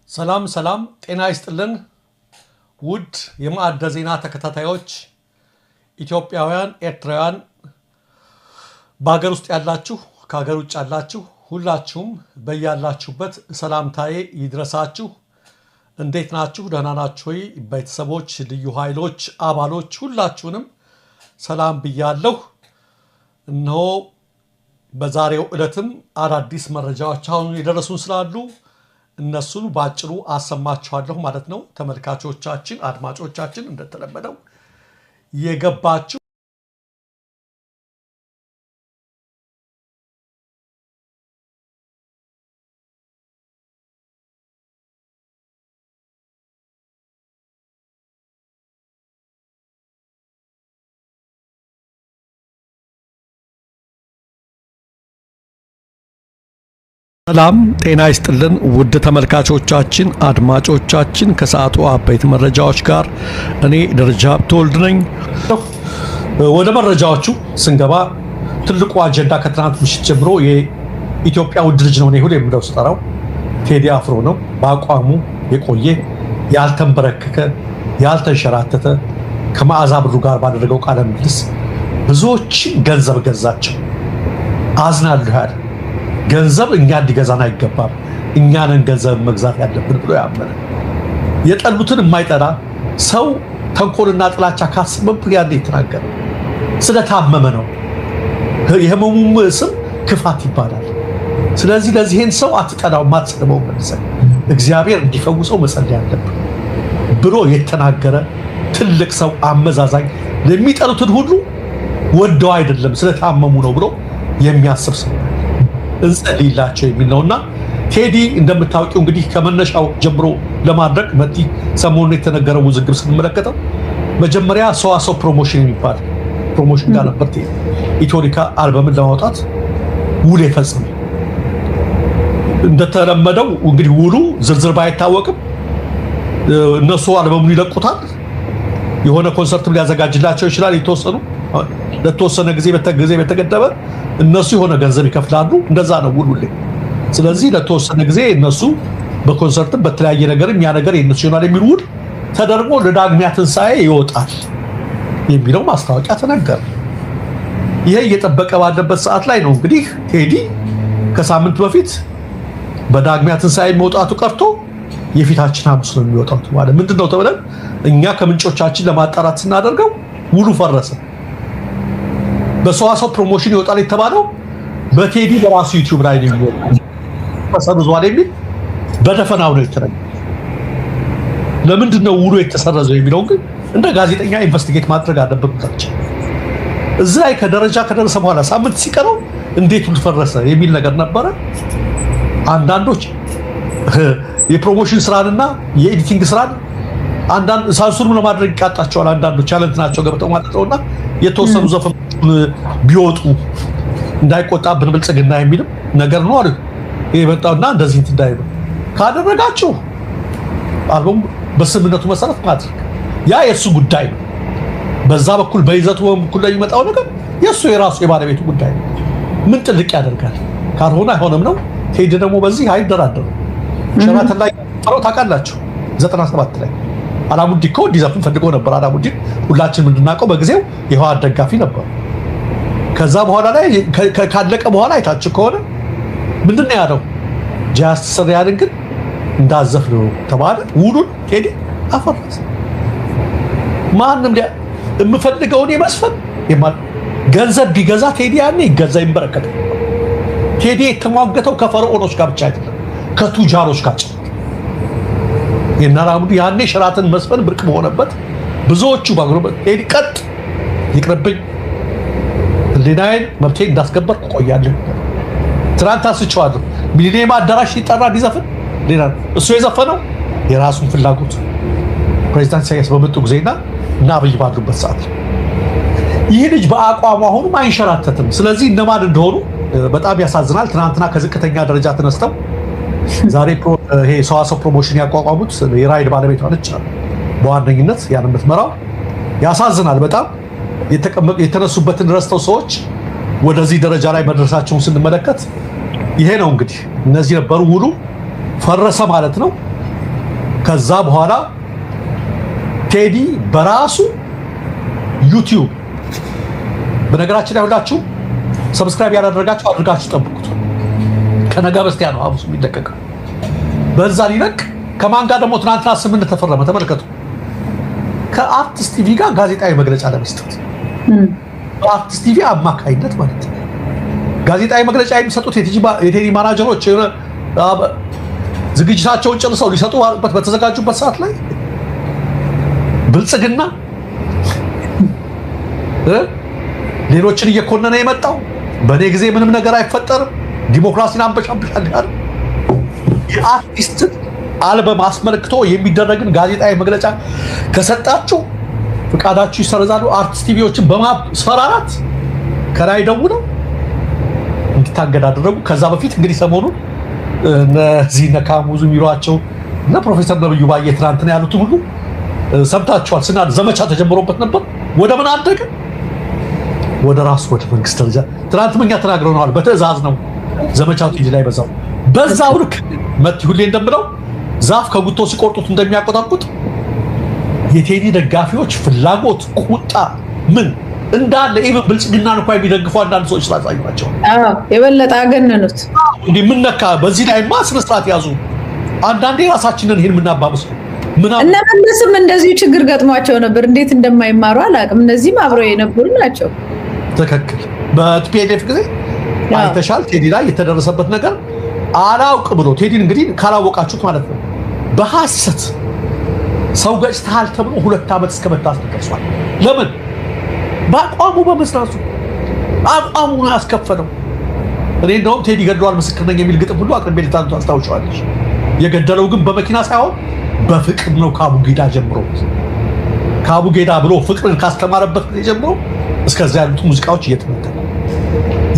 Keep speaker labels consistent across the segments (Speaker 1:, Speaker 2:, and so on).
Speaker 1: ሰላም ሰላም ጤና ይስጥልን ውድ የማዕደ ዜና ተከታታዮች ኢትዮጵያውያን ኤርትራውያን በአገር ውስጥ ያላችሁ ከሀገር ውጭ ያላችሁ ሁላችሁም በያላችሁበት ሰላምታዬ ይድረሳችሁ። እንዴት ናችሁ? ደህና ናችሁ ወይ? ቤተሰቦች፣ ልዩ ኃይሎች አባሎች ሁላችሁንም ሰላም ብያለሁ። እነሆ በዛሬው ዕለትም አዳዲስ መረጃዎች አሁን የደረሱን ስላሉ እነሱን ባጭሩ አሰማችኋለሁ ማለት ነው። ተመልካቾቻችን፣ አድማጮቻችን እንደተለመደው የገባችሁ ሰላም ጤና ይስጥልን ውድ ተመልካቾቻችን አድማጮቻችን ከሰዓቱ አበይት መረጃዎች ጋር እኔ ደረጃ ሀብተወልድ ነኝ። ወደ መረጃዎቹ ስንገባ ትልቁ አጀንዳ ከትናንት ምሽት ጀምሮ የኢትዮጵያ ውድ ልጅ ነው ሁሉ የሚለው ስጠራው ቴዲ አፍሮ ነው። በአቋሙ የቆየ ያልተንበረከከ ያልተንሸራተተ ከመዓዛ ብሩ ጋር ባደረገው ቃለ ምልልስ ብዙዎችን ገንዘብ ገዛቸው። አዝናለሁ ያለ ገንዘብ እኛ እንዲገዛን አይገባም፣ እኛንን ገንዘብ መግዛት ያለብን ብሎ ያመነ የጠሉትን የማይጠላ ሰው ተንኮልና ጥላቻ ካስበብ ያለ የተናገረ ስለታመመ ነው። የህመሙም ስም ክፋት ይባላል። ስለዚህ ለዚህን ሰው አትጠላው፣ ማትሰደበው፣ መልሰህ እግዚአብሔር እንዲፈውሰው መጸለይ ያለብን ብሎ የተናገረ ትልቅ ሰው አመዛዛኝ፣ ለሚጠሉትን ሁሉ ወደው አይደለም ስለታመሙ ነው ብሎ የሚያስብ ሰው እንጸልይላቸው የሚል ነውና ቴዲ እንደምታውቂው እንግዲህ ከመነሻው ጀምሮ ለማድረግ መቲ ሰሞኑን የተነገረው ውዝግብ ስንመለከተው መጀመሪያ ሰዋሰው ፕሮሞሽን የሚባል ፕሮሞሽን ጋር ነበር ኢትዮኒካ አልበምን ለማውጣት ውል የፈጸመ። እንደተለመደው እንግዲህ ውሉ ዝርዝር ባይታወቅም እነሱ አልበሙን ይለቁታል። የሆነ ኮንሰርትም ሊያዘጋጅላቸው ይችላል። ለተወሰነ ጊዜ በተገደበ እነሱ የሆነ ገንዘብ ይከፍላሉ። እንደዛ ነው ውሉልኝ። ስለዚህ ለተወሰነ ጊዜ እነሱ በኮንሰርትም በተለያየ ነገርም ያ ነገር የነሱ ይሆናል የሚል ውል ተደርጎ ለዳግሚያ ትንሣኤ ይወጣል የሚለው ማስታወቂያ ተነገረ። ይሄ እየጠበቀ ባለበት ሰዓት ላይ ነው እንግዲህ ቴዲ ከሳምንት በፊት በዳግሚያ ትንሣኤ መውጣቱ ቀርቶ የፊታችን ሐሙስ ነው የሚወጣው ማለት ምንድነው ተብለን እኛ ከምንጮቻችን ለማጣራት ስናደርገው ውሉ ፈረሰ። በሰዋሰው ፕሮሞሽን ይወጣል የተባለው በቴዲ በራሱ ዩቲዩብ ላይ ነው የሚወጣው። ተሰርዟል የሚል በደፈናው ነው የተረገው። ለምንድን ነው ውሉ የተሰረዘው የሚለው ግን እንደ ጋዜጠኛ ኢንቨስቲጌት ማድረግ አለበት። እዚህ ላይ ከደረጃ ከደረሰ በኋላ ሳምንት ሲቀረው እንዴት ውል ፈረሰ የሚል ነገር ነበረ። አንዳንዶች የፕሮሞሽን ስራንና የኤዲቲንግ ስራን አንዳንድ ሳንሱር ለማድረግ ይቃጣቸዋል። አንዳንዶች ቻለንት ናቸው ገብተው ማለት ነውና የተወሰኑ ዘፈኖች ቢወጡ እንዳይቆጣብን ብልጽግና የሚልም ነገር ነው አሉ። የመጣውና እንደዚህ እንትዳይ ነው ካደረጋችሁ አልበም በስምምነቱ መሰረት ማድረግ ያ የሱ ጉዳይ ነው። በዛ በኩል በይዘቱ በኩል ላይ የሚመጣው ነገር የሱ የራሱ የባለቤቱ ጉዳይ ነው። ምን ጥልቅ ያደርጋል? ካልሆነ አይሆንም ነው። ቴዲ ደግሞ በዚህ አይደራደርም። ሸራተን ላይ ፈረው ታውቃላችሁ 97 ላይ አላሙዲ እኮ እንዲዘፍን ፈልጎ ነበር። አላሙዲ ሁላችንም እንድናውቀው በጊዜው የህወሓት ደጋፊ ነበር። ከዛ በኋላ ላይ ካለቀ በኋላ አይታችሁ ከሆነ ምንድን ነው ያለው? ጃስቲስ ያልን ግን እንዳዘፍ ነው ተባለ። ውሉን ቴዲ አፈረሰ። ማንም የምፈልገውን የመስፈን ገንዘብ ቢገዛ ቴዲ ያኔ ይገዛ ይንበረከት። ቴዲ የተሟገተው ከፈርዖኖች ጋር ብቻ አይደለም ከቱጃሮች ጋር የናራሙዲ ያኔ ሸራተን መስፈን ብርቅ በሆነበት ብዙዎቹ ባግሮበት ቴዲ ቀጥ ይቅርብኝ ለናይን መብቴ እንዳስከበር ቆያለሁ። ትናንት አስጨዋለሁ ሚሊኒየም አዳራሽ ሲጠራ እንዲዘፍን ሌላ እሱ የዘፈነው የራሱን ፍላጎት ፕሬዝዳንት ኢሳያስ በመጡ ጊዜና እና አብይ ባሉበት ሰዓት ይህ ልጅ በአቋሙ አሁንም አይንሸራተትም። ስለዚህ እነማን እንደሆኑ በጣም ያሳዝናል። ትናንትና ከዝቅተኛ ደረጃ ተነስተው ዛሬ ይሄ ሰዋሰው ፕሮሞሽን ያቋቋሙት የራይድ ባለቤቷ ነች በዋነኝነት ያን የምትመራው። ያሳዝናል በጣም የተነሱበትን ረስተው ሰዎች ወደዚህ ደረጃ ላይ መድረሳቸውን ስንመለከት ይሄ ነው እንግዲህ እነዚህ ነበሩ ውሉ ፈረሰ ማለት ነው። ከዛ በኋላ ቴዲ በራሱ ዩቲዩብ በነገራችን ላይ ሁላችሁ ሰብስክራይብ ያላደረጋችሁ አድርጋችሁ ጠብቁት። ከነገ በስቲያ ነው ሐሙስ የሚለቀቀው። በዛ ሊለቅ ከማን ጋር ደግሞ ትናንትና ስምምነት ተፈረመ። ተመልከቱ። ከአርቲስት ቲቪ ጋር ጋዜጣዊ መግለጫ ለመስጠት በአርቲስት ቲቪ አማካይነት ማለት ነው። ጋዜጣዊ መግለጫ የሚሰጡት የቴዲ ማናጀሮች ዝግጅታቸውን ጨርሰው ሊሰጡበት በተዘጋጁበት ሰዓት ላይ ብልጽግና ሌሎችን እየኮነነ የመጣው በኔ ጊዜ ምንም ነገር አይፈጠርም፣ ዲሞክራሲን አንበሻብሻል ያለ የአርቲስትን አልበም አስመልክቶ የሚደረግን ጋዜጣዊ መግለጫ ከሰጣችሁ ፍቃዳችሁ ይሰረዛሉ። አርቲስት ቲቪዎችን በማስፈራራት ከላይ ደውለው እንዲታገድ አደረጉ። ከዛ በፊት እንግዲህ ሰሞኑን እነዚህ ነካሙዙ የሚሏቸው እና ፕሮፌሰር ነብዩ ባየ ትናንትና ያሉትን ሁሉ ሰምታችኋል። ዘመቻ ተጀምሮበት ነበር። ወደ ምን አደገ? ወደ ራሱ ወደ መንግስት ደረጃ ትናንት እኛ ተናግረናል። በትዕዛዝ ነው ዘመቻው ቲቪ ላይ በዛው ልክ መት ሁሌ እንደምለው ዛፍ ከጉቶ ሲቆርጡት እንደሚያቆጣቁጥ የቴዲ ደጋፊዎች ፍላጎት፣ ቁጣ ምን እንዳለ ኢቭን ብልጽግናን እንኳን የሚደግፉ አንዳንድ ሰዎች ስላሳዩዋቸው
Speaker 2: የበለጠ አገነኑት።
Speaker 1: እንዴ ምን ነካ? በዚህ ላይ ስነስርዓት ያዙ። አንዳንዴ ራሳችንን ይሄን ምናባብስ
Speaker 2: እና መለስም እንደዚሁ ችግር ገጥሟቸው ነበር። እንዴት እንደማይማሩ አላውቅም። እነዚህም አብረው የነበሩ ናቸው።
Speaker 1: ትክክል። በቲፒኤልኤፍ ጊዜ አይተሻል። ቴዲ ላይ የተደረሰበት ነገር አላውቅ ብሎ ቴዲን እንግዲህ ካላወቃችሁት ማለት ነው በሐሰት ሰው ገጭተሃል ተብሎ 2 ዓመት እስከ መታሰር ደርሷል። ለምን? በአቋሙ በመስራቱ አቋሙን ያስከፈለው። እኔ እንደውም ቴዲ ገድሏል ምስክር ነኝ የሚል ግጥም ሁሉ አቅርቤ ልታንቱ አስታውሻለሽ። የገደለው ግን በመኪና ሳይሆን በፍቅር ነው። ከአቡጌዳ ጀምሮ ከአቡጌዳ ብሎ ፍቅርን ካስተማረበት ጊዜ ጀምሮ እስከዚያ ያሉት ሙዚቃዎች እየተመተሉ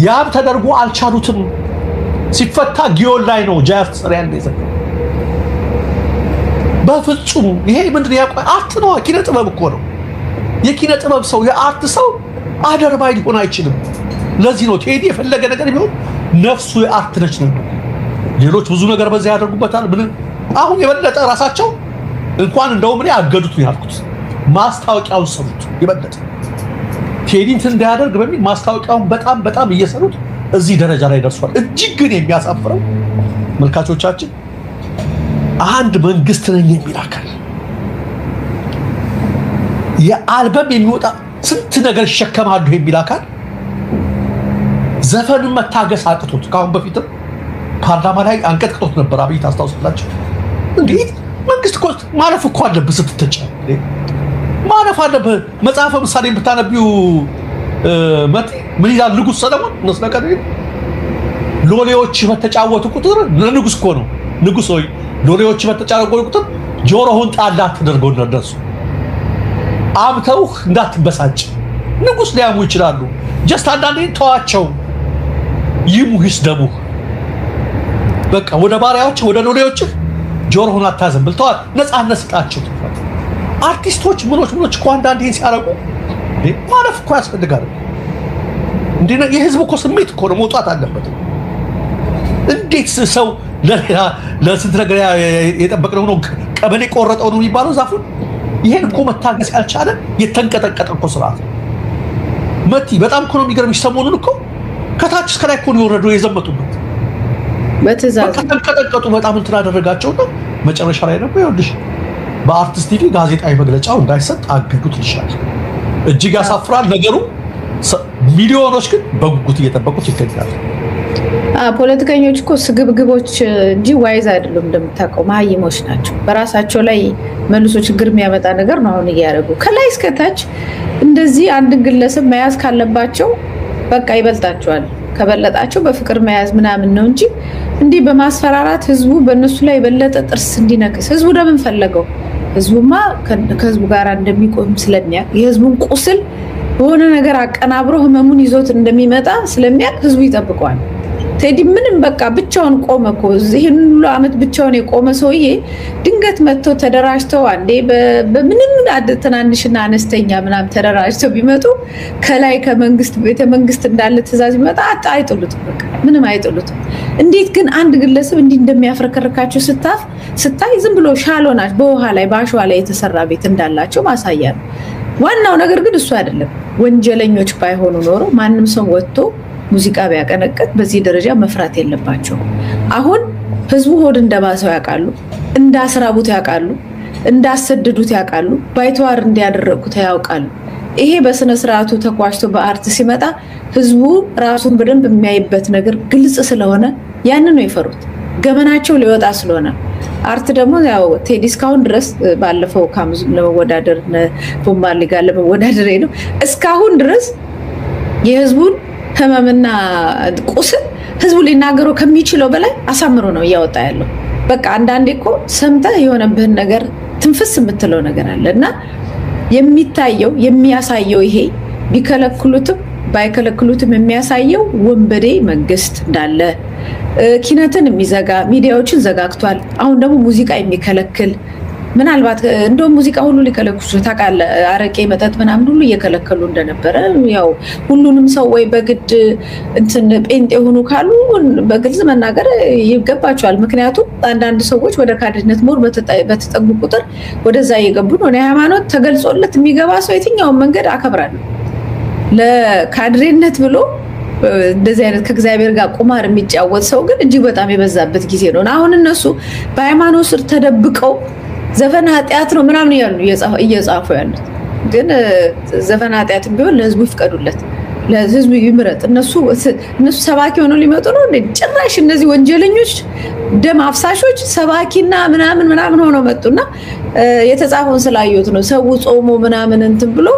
Speaker 1: ያም ተደርጎ አልቻሉትም። ሲፈታ ጊዮን ላይ ነው ጃዝ ሰሪያ እንደዘ በፍጹም ይሄ ምንድን ነው? አርት ነው። ኪነ ጥበብ እኮ ነው። የኪነ ጥበብ ሰው የአርት ሰው አደርባይ ሊሆን አይችልም። ለዚህ ነው ቴዲ የፈለገ ነገር ቢሆን ነፍሱ የአርት ነች ነው። ሌሎች ብዙ ነገር በዛ ያደርጉበታል። አሁን የበለጠ ራሳቸው እንኳን እንደውም እኔ አገዱት ነው ያልኩት። ማስታወቂያውን ሰሩት። የበለጠ ቴዲን እንዳያደርግ በሚል ማስታወቂያውን በጣም እየሰሩት እዚህ ደረጃ ላይ ደርሷል። እጅግ ግን የሚያሳፍረው መልካቾቻችን አንድ መንግስት ነኝ የሚል አካል የአልበም የሚወጣ ስንት ነገር ይሸከማሉ የሚል አካል ዘፈንን መታገስ አቅቶት ካሁን በፊትም ፓርላማ ላይ አንቀጥቅጦት ነበር። አብይ ታስታውሳላችሁ። እንዴት መንግስት እኮ ማለፍ እኮ አለበት። ስትተጫ ማለፍ አለበት። መጽሐፈ ምሳሌ ብታነቢው መጤ ምን ይላል? ንጉስ ሰለሞን ነስነቀደ ሎሌዎች በተጫወቱ ቁጥር ለንጉስ እኮ ነው። ንጉስ ሆይ ሎሌዎች በተጫወቱ ቁጥር ጆሮህን ጣል አትደርገው እንደርሱ አምተውህ እንዳትበሳጭ። ንጉስ ሊያሙ ይችላሉ። ጀስት አንዳንዴ ተዋቸው፣ ይሙህስ ደሙህ። በቃ ወደ ባሪያዎች ወደ ሎሌዎች ጆሮህን አታዘንብል፣ ተዋት፣ ነፃነት ስጣቸው። አርቲስቶች ምኖች እኮ አንዳንዴ ሲያረጉ ማለፍ እኮ ያስፈልጋል። እንዴ የህዝብ እኮ ስሜት እኮ ነው መውጣት አለበት። እንዴት ሰው ለስንት ነገር የጠበቅነው ነው ቀበሌ ቆረጠው ነው የሚባለው ዛፉን። ይሄን እኮ መታገስ ያልቻለ የተንቀጠቀጠ እኮ ስርዓት መቲ። በጣም እኮ ነው የሚገርምሽ። ሰሞኑን እኮ ከታች እስከ ላይ እኮ ነው የወረደው የዘመቱበት
Speaker 2: በትዕዛዝ
Speaker 1: ተንቀጠቀጡ። በጣም እንትን አደረጋቸውና መጨረሻ ላይ ደግሞ ይኸውልሽ በአርቲስት ቲቪ ጋዜጣዊ መግለጫው እንዳይሰጥ አገዱት ይሻላል። እጅግ ያሳፍራል ነገሩ። ሚሊዮኖች ግን በጉጉት እየጠበቁት ይገኛሉ።
Speaker 2: ፖለቲከኞች እኮ ስግብግቦች እንጂ ዋይዝ አይደሉም። እንደምታውቀው መሀይሞች ናቸው። በራሳቸው ላይ መልሶ ችግር የሚያመጣ ነገር ነው አሁን እያደረጉ ከላይ እስከታች። እንደዚህ አንድ ግለሰብ መያዝ ካለባቸው በቃ ይበልጣቸዋል። ከበለጣቸው በፍቅር መያዝ ምናምን ነው እንጂ እንዲህ በማስፈራራት ህዝቡ በእነሱ ላይ የበለጠ ጥርስ እንዲነክስ ህዝቡ ለምን ፈለገው? ህዝቡማ ከህዝቡ ጋር እንደሚቆም ስለሚያውቅ የህዝቡን ቁስል በሆነ ነገር አቀናብሮ ህመሙን ይዞት እንደሚመጣ ስለሚያውቅ ህዝቡ ይጠብቀዋል። ቴዲ ምንም በቃ ብቻውን ቆመ እኮ ይህን ሁሉ ዓመት ብቻውን የቆመ ሰውዬ ድንገት መጥተው ተደራጅተው አንዴ በምንም ትናንሽና አነስተኛ ምናምን ተደራጅተው ቢመጡ ከላይ ከመንግስት ቤተ መንግስት እንዳለ ትእዛዝ ቢመጣ አይጥሉትም፣ በቃ ምንም አይጥሉትም። እንዴት ግን አንድ ግለሰብ እንዲህ እንደሚያፍረከርካቸው ስታይ ዝም ብሎ ሻሎናች በውሃ ላይ በአሸዋ ላይ የተሰራ ቤት እንዳላቸው ማሳያ ነው። ዋናው ነገር ግን እሱ አይደለም። ወንጀለኞች ባይሆኑ ኖሮ ማንም ሰው ወጥቶ ሙዚቃ ቢያቀነቅን በዚህ ደረጃ መፍራት የለባቸው። አሁን ህዝቡ ሆድ እንደባሰው ያውቃሉ፣ እንዳስራቡት ያውቃሉ፣ እንዳሰደዱት ያውቃሉ፣ ባይተዋር እንዲያደረጉት ያውቃሉ። ይሄ በስነ ስርዓቱ ተቋጭቶ በአርት ሲመጣ ህዝቡ ራሱን በደንብ የሚያይበት ነገር ግልጽ ስለሆነ ያንን ነው የፈሩት። ገመናቸው ሊወጣ ስለሆነ አርት ደግሞ ያው ቴዲ እስካሁን ድረስ ባለፈው ካሙዙም ለመወዳደር ቦምባርሌ ጋር ለመወዳደር ነው እስካሁን ድረስ የህዝቡን ህመምና ቁስል ህዝቡ ሊናገረው ከሚችለው በላይ አሳምሮ ነው እያወጣ ያለው። በቃ አንዳንዴ እኮ ሰምተህ የሆነብህን ነገር ትንፍስ የምትለው ነገር አለ እና የሚታየው የሚያሳየው ይሄ ቢከለክሉትም ባይከለክሉትም የሚያሳየው ወንበዴ መንግስት እንዳለ ኪነትን የሚዘጋ ሚዲያዎችን ዘጋግቷል። አሁን ደግሞ ሙዚቃ የሚከለክል ምናልባት እንደውም ሙዚቃ ሁሉ ሊከለክሉ ታውቃለህ። አረቄ መጠጥ ምናምን ሁሉ እየከለከሉ እንደነበረ ያው ሁሉንም ሰው ወይ በግድ እንትን ጴንጤ የሆኑ ካሉ በግልጽ መናገር ይገባቸዋል። ምክንያቱም አንዳንድ ሰዎች ወደ ካድሬነት ሞር በተጠጉ ቁጥር ወደዛ እየገቡ ነው። ሃይማኖት ተገልጾለት የሚገባ ሰው የትኛውን መንገድ አከብራለሁ። ለካድሬነት ብሎ እንደዚህ አይነት ከእግዚአብሔር ጋር ቁማር የሚጫወት ሰው ግን እጅግ በጣም የበዛበት ጊዜ ነው። አሁን እነሱ በሃይማኖት ስር ተደብቀው ዘፈን ኃጢአት ነው ምናምን እያሉ እየጻፉ ያሉት ግን ዘፈን ኃጢአትም ቢሆን ለህዝቡ ይፍቀዱለት፣ ለህዝቡ ይምረጥ። እነሱ ሰባኪ ሆነው ሊመጡ ነው እንዴ? ጭራሽ እነዚህ ወንጀለኞች ደም አፍሳሾች ሰባኪና ምናምን ሆነው መጡና የተጻፈውን ስላየሁት ነው። ሰው ጾሞ ምናምን እንትን ብሎ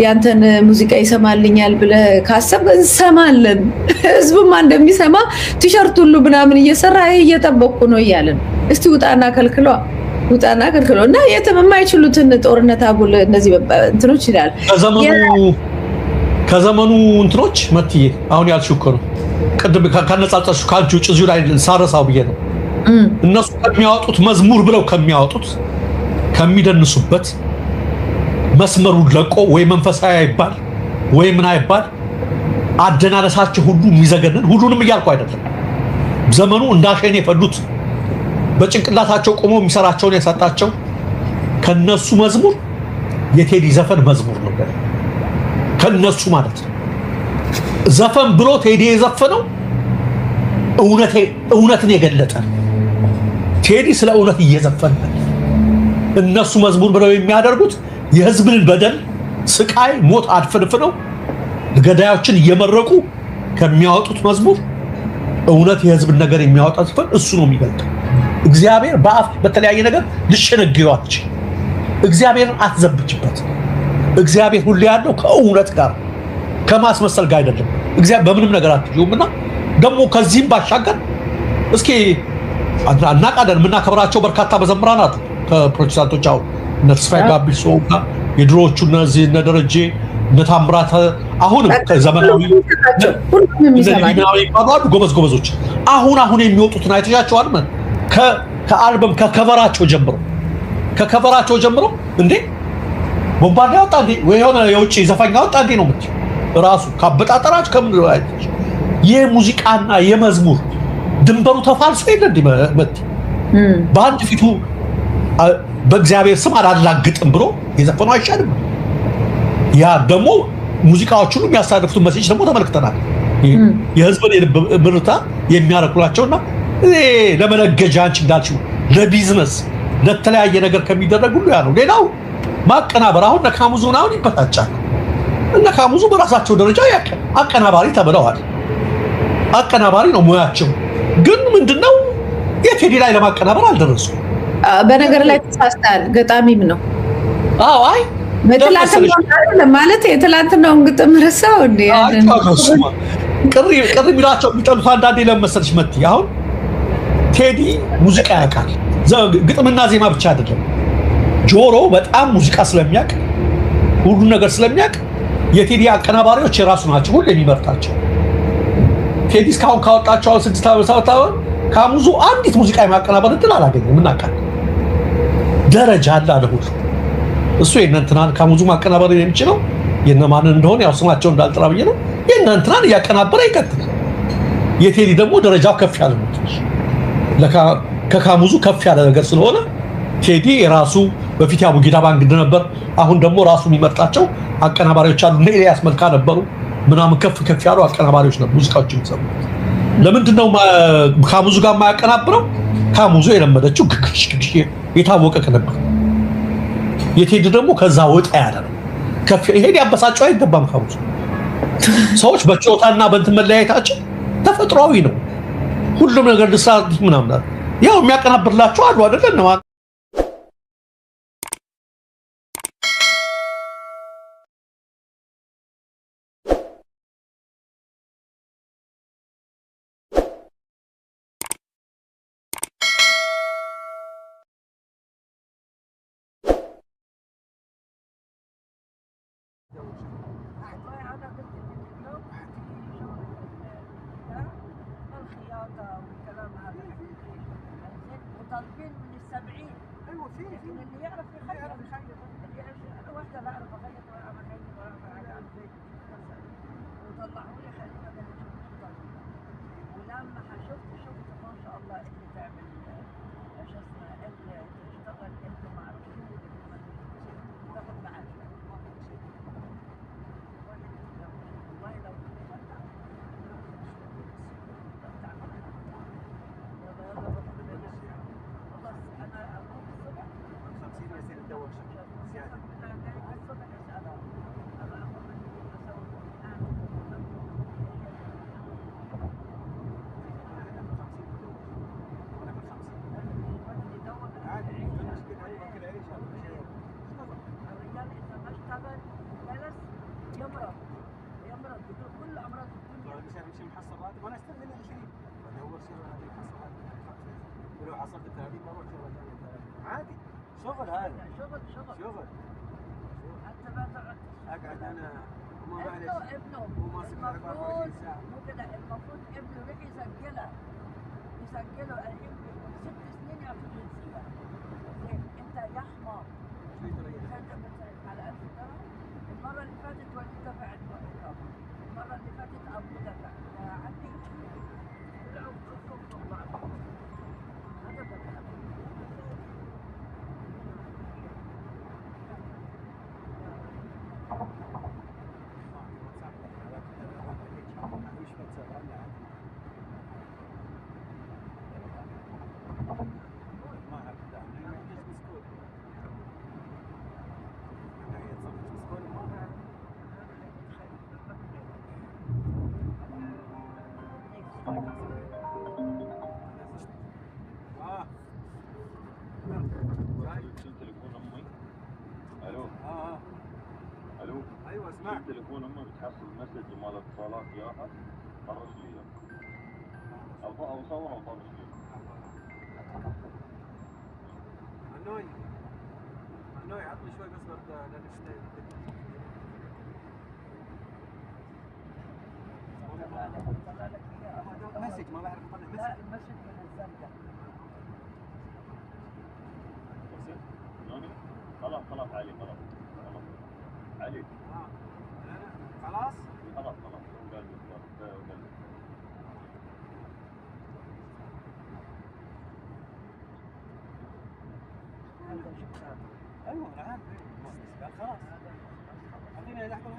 Speaker 2: ያንተን ሙዚቃ ይሰማልኛል ብለህ ካሰብክ እንሰማለን፣ ህዝቡማ እንደሚሰማ ቲሸርት ሁሉ ምናምን እየሰራ እየጠበቁ ነው እያለን እስቲ ውጣና ከልክለዋ እና የትም የማይችሉትን ጦርነት አጉል እነዚህ እንትኖች ይላል።
Speaker 1: ከዘመኑ እንትኖች መትዬ አሁን ያልሽው እኮ ነው። ቅድም ካነጻጸርሽ ካልጁ ጭዚው ላይ ሳረሳው ብዬ ነው። እነሱ ከሚያወጡት መዝሙር ብለው ከሚያወጡት ከሚደንሱበት መስመሩን ለቆ ወይ መንፈሳዊ አይባል ወይ ምን አይባል አደናነሳቸው ሁሉ የሚዘገንን ሁሉንም እያልኩ አይደለም። ዘመኑ እንዳሸን የፈሉት በጭንቅላታቸው ቆሞ የሚሰራቸውን ያሳጣቸው ከነሱ መዝሙር የቴዲ ዘፈን መዝሙር ነው። ከነሱ ማለት ነው። ዘፈን ብሎ ቴዲ የዘፈነው እውነትን የገለጠ ቴዲ ስለ እውነት እየዘፈነ እነሱ መዝሙር ብለው የሚያደርጉት የህዝብን በደል፣ ስቃይ፣ ሞት አድፍንፍነው ገዳዮችን እየመረቁ ከሚያወጡት መዝሙር እውነት የህዝብን ነገር የሚያወጣ ዘፈን እሱ ነው የሚገልጠው። እግዚአብሔር በአፍ በተለያየ ነገር ልሸነግዋች እግዚአብሔርን አትዘብጭበት። እግዚአብሔር ሁሉ ያለው ከእውነት ጋር ከማስመሰል ጋር አይደለም። እግዚአብሔር በምንም ነገር አትዩምና ደግሞ ከዚህም ባሻገር እስኪ አናቃደን የምናከብራቸው በርካታ መዘምራን አሉ ከፕሮቴስታንቶች አሁን እነ ተስፋዬ ጋቢሶ የድሮዎቹ እነዚህ እነ ደረጀ እነ ታምራት አሁንም ከዘመናዊ ባሉ ጎበዞች አሁን የሚወጡትን አይተሻቸዋል? ከአልበም ከከቨራቸው ጀምሮ እንዴ ቦምባርሌ ያወጣ እንዴ ወይ የሆነ የውጭ ዘፋኝ ያወጣ እንዴ ነው የምትይው። ራሱ ካበጣጠራች ከምን አይተሽ የሙዚቃና የመዝሙር ድንበሩ ተፋልሶ የለ እንዴ መት በአንድ ፊቱ በእግዚአብሔር ስም አላላግጥም ብሎ የዘፈኑ አይሻልም? ያ ደግሞ ሙዚቃዎች ሁሉ የሚያሳልፉት መሴጅ ደግሞ ተመልክተናል። የህዝብን ምርታ የሚያረኩላቸውና ለመነገጃ አንቺ እንዳልሽው ለቢዝነስ ለተለያየ ነገር ከሚደረግ ሁሉ ያ ነው። ሌላው ማቀናበር አሁን ለካሙዙን አሁን ይበታጫል። እና ካሙዙ በራሳቸው ደረጃ አቀናባሪ ተብለዋል። አቀናባሪ ነው ሙያቸው። ግን ምንድነው የቴዲ ላይ ለማቀናበር አልደረሱ።
Speaker 2: በነገር ላይ ተሳስተሃል። ገጣሚም ነው።
Speaker 1: አዎ አይ
Speaker 2: ማለት የትላንትናውን ግጥም ረሳው እንዴ?
Speaker 1: ቅሪ የሚላቸው የሚጠሉት አንዳንዴ ለመሰለሽ መት አሁን ቴዲ ሙዚቃ ያውቃል። ግጥምና ዜማ ብቻ አይደለም። ጆሮ በጣም ሙዚቃ ስለሚያውቅ ሁሉ ነገር ስለሚያውቅ የቴዲ አቀናባሪዎች የራሱ ናቸው ሁሉ የሚመርጣቸው። ቴዲ እስካሁን ካወጣቸው 6 ዓመት 7 ዓመት ካሙዙ አንዲት ሙዚቃ የማቀናበር እድል አላገኘም። እናውቃለን። ደረጃ አለ አለ ሁሉ እሱ የእነንትናን ካሙዙ ማቀናበር የሚችለው የነማንን እንደሆነ ያው ስማቸው እንዳልጠራ ብዬ ነው። የእነንትናን እያቀናበረ ይቀጥላል። የቴዲ ደግሞ ደረጃው ከፍ ያለ ነው። ከካሙዙ ከፍ ያለ ነገር ስለሆነ ቴዲ የራሱ በፊት ያው ጊዳ ባንድ ነበር። አሁን ደግሞ ራሱ የሚመርጣቸው አቀናባሪዎች አሉ። ኤልያስ መልካ ነበሩ ምናምን ከፍ ያሉ አቀናባሪዎች ነበሩ ሙዚቃዎችን ይሰሩ። ለምንድነው ካሙዙ ጋር የማያቀናብረው? ካሙዙ የለመደችው ግግሽ የታወቀ ነበር። የቴዲ ደግሞ ከዛ ወጣ ያለ ነው። ይሄ ሊያበሳጨው አይገባም። ካሙዙ ሰዎች በችሎታና በእንትን መለያየታቸው ተፈጥሯዊ ነው። ሁሉም ነገር ልሳት ምናምን ያው የሚያቀናብርላቸው አሉ አይደል ነው።
Speaker 3: طالبين من ال70. ايوه في لكن اللي يعرف يخيط اللي يعرف واحده لا اعرف اخيط ولا اعرف اخيط ولا اعرف حاجه عن زي وطلعوا لي خلينا نشوف. ولما شفت ما شاء الله اللي تعمل شو اسمه اللي تشتغل انت ما اعرف شو تاخذ معاش والله لو يمرض بدون كل امراض الدنيا. مش محصل راتب وانا استنى لي شيء بدور شغل هذه محصلات ولو حصلت التهذيب بروح شغل عادي شغل هذا شغل حتى ما اقعد انا وما معلش ابنه المفروض مو كذا المفروض ابنه يروح يسجله الحين 6 سنين ياخذ جنسيه. زين انت يا حمار على 1000 درهم. المرة اللي فاتت والدي دفع الإقامة، المرة اللي فاتت أبوه دفع. يا عمي طلعوا بحكم بعض. هذا بدأ.
Speaker 4: الو ايوه اسمع تليفون امي بتحصل مسج مال اتصالات ياها طرش لي او صور او طرش لي منوي عطني شوي بس لنشتري مسج ما بعرف اطلع مسج. لا المسج من الزنقه خلاص علي خلاص علي خلاص قال ايوه انا عارف خلاص اعطيني لحظه